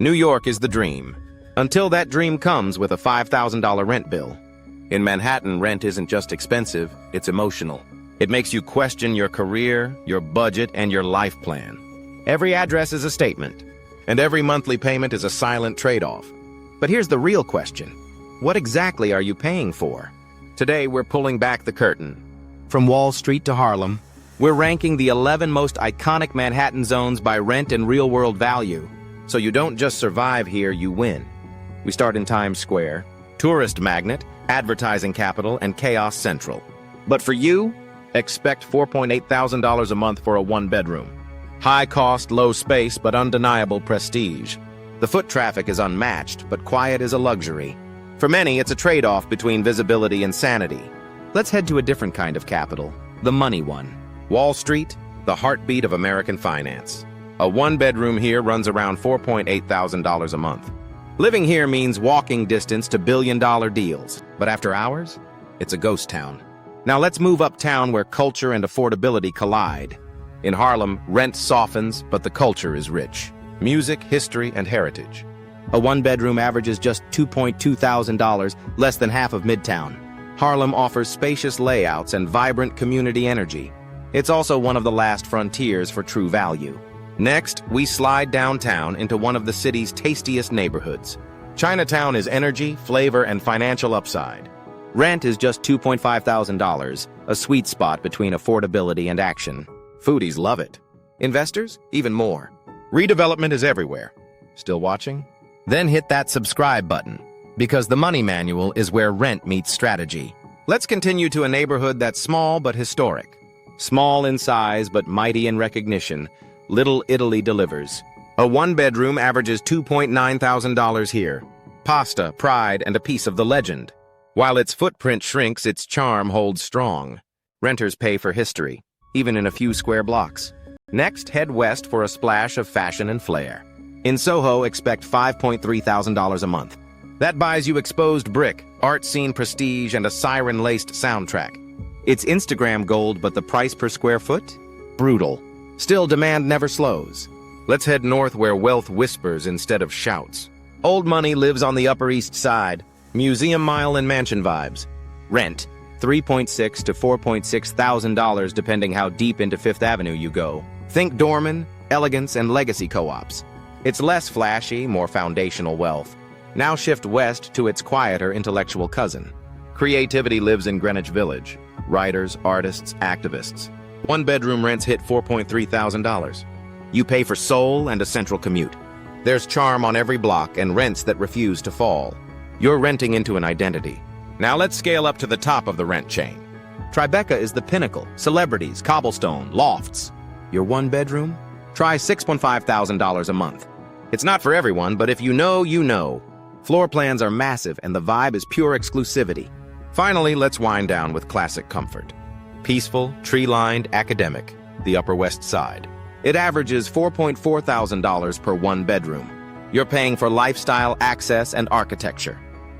New York is the dream. Until that dream comes with a $5,000 rent bill. In Manhattan, rent isn't just expensive, it's emotional. It makes you question your career, your budget, and your life plan. Every address is a statement, and every monthly payment is a silent trade-off. But here's the real question. What exactly are you paying for? Today, we're pulling back the curtain. From Wall Street to Harlem, we're ranking the 11 most iconic Manhattan zones by rent and real-world value. So you don't just survive here, you win. We start in Times Square, tourist magnet, advertising capital, and chaos central. But for you, expect $4,800 a month for a one-bedroom. High cost, low space, but undeniable prestige. The foot traffic is unmatched, but quiet is a luxury. For many, it's a trade-off between visibility and sanity. Let's head to a different kind of capital, the money one. Wall Street, the heartbeat of American finance. A one-bedroom here runs around $4,800 a month. Living here means walking distance to billion-dollar deals, but after hours, it's a ghost town. Now let's move uptown where culture and affordability collide. In Harlem, rent softens, but the culture is rich. Music, history, and heritage. A one-bedroom averages just $2,200, less than half of Midtown. Harlem offers spacious layouts and vibrant community energy. It's also one of the last frontiers for true value. Next, we slide downtown into one of the city's tastiest neighborhoods. Chinatown is energy, flavor, and financial upside. Rent is just $2,500, a sweet spot between affordability and action. Foodies love it. Investors, even more. Redevelopment is everywhere. Still watching? Then hit that subscribe button, because the Money Manual is where rent meets strategy. Let's continue to a neighborhood that's small but historic. Small in size but mighty in recognition, Little Italy delivers. A one-bedroom averages $2,900 here. Pasta, pride, and a piece of the legend. While its footprint shrinks, its charm holds strong. Renters pay for history, even in a few square blocks. Next, head west for a splash of fashion and flair. In SoHo, expect $5,300 a month. That buys you exposed brick, art scene prestige, and a siren-laced soundtrack. It's Instagram gold, but the price per square foot? Brutal. Still, demand never slows. Let's head north where wealth whispers instead of shouts. Old money lives on the Upper East Side, museum mile and mansion vibes. Rent, $3,600 to $4,600 depending how deep into Fifth Avenue you go. Think Dorman, elegance, and legacy co-ops. It's less flashy, more foundational wealth. Now shift west to its quieter intellectual cousin. Creativity lives in Greenwich Village. Writers, artists, activists. One-bedroom rents hit $4,300. You pay for soul and a central commute. There's charm on every block and rents that refuse to fall. You're renting into an identity. Now let's scale up to the top of the rent chain. Tribeca is the pinnacle. Celebrities, cobblestone, lofts. Your one-bedroom? Try $6,500 a month. It's not for everyone, but if you know, you know. Floor plans are massive and the vibe is pure exclusivity. Finally, let's wind down with classic comfort. Peaceful, tree-lined, academic, the Upper West Side. It averages $4,400 per one bedroom. You're paying for lifestyle, access, and architecture.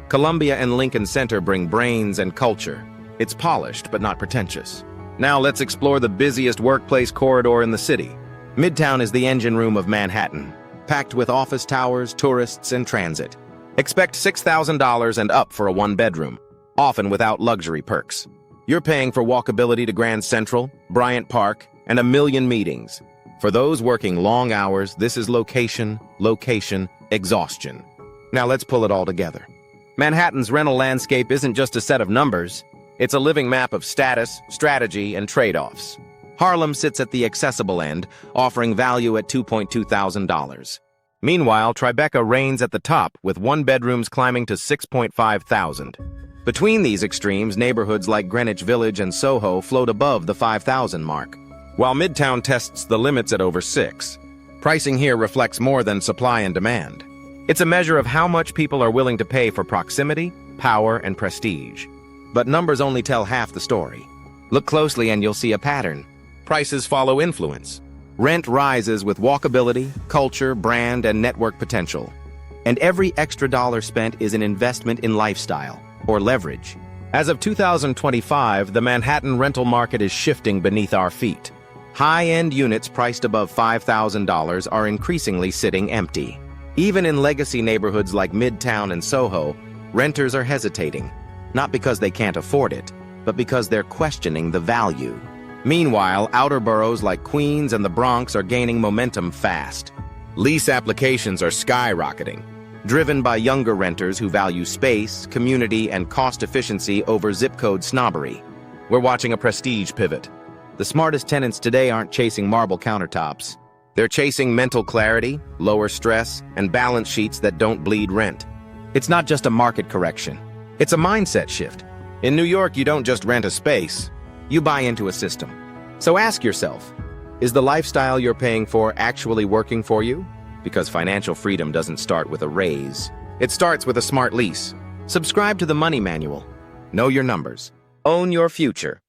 Columbia and Lincoln Center bring brains and culture. It's polished, but not pretentious. Now let's explore the busiest workplace corridor in the city. Midtown is the engine room of Manhattan, packed with office towers, tourists, and transit. Expect $6,000 and up for a one-bedroom, often without luxury perks. You're paying for walkability to Grand Central, Bryant Park, and a million meetings. For those working long hours, this is location, exhaustion. Now let's pull it all together. Manhattan's rental landscape isn't just a set of numbers. It's a living map of status, strategy, and trade-offs. Harlem sits at the accessible end, offering value at $2,200. Meanwhile, Tribeca reigns at the top, with one-bedrooms climbing to $6,500. Between these extremes, neighborhoods like Greenwich Village and SoHo float above the $5,000 mark, while Midtown tests the limits at over $6,000. Pricing here reflects more than supply and demand. It's a measure of how much people are willing to pay for proximity, power, and prestige. But numbers only tell half the story. Look closely and you'll see a pattern. Prices follow influence. Rent rises with walkability, culture, brand, and network potential. And every extra dollar spent is an investment in lifestyle, or leverage. As of 2025, the Manhattan rental market is shifting beneath our feet. High-end units priced above $5,000 are increasingly sitting empty. Even in legacy neighborhoods like Midtown and SoHo, renters are hesitating, not because they can't afford it, but because they're questioning the value. Meanwhile, outer boroughs like Queens and the Bronx are gaining momentum fast. Lease applications are skyrocketing, driven by younger renters who value space, community, and cost efficiency over zip code snobbery. We're watching a prestige pivot. The smartest tenants today aren't chasing marble countertops. They're chasing mental clarity, lower stress, and balance sheets that don't bleed rent. It's not just a market correction. It's a mindset shift. In New York, you don't just rent a space. You buy into a system. So ask yourself, is the lifestyle you're paying for actually working for you? Because financial freedom doesn't start with a raise. It starts with a smart lease. Subscribe to the Money Manual. Know your numbers. Own your future.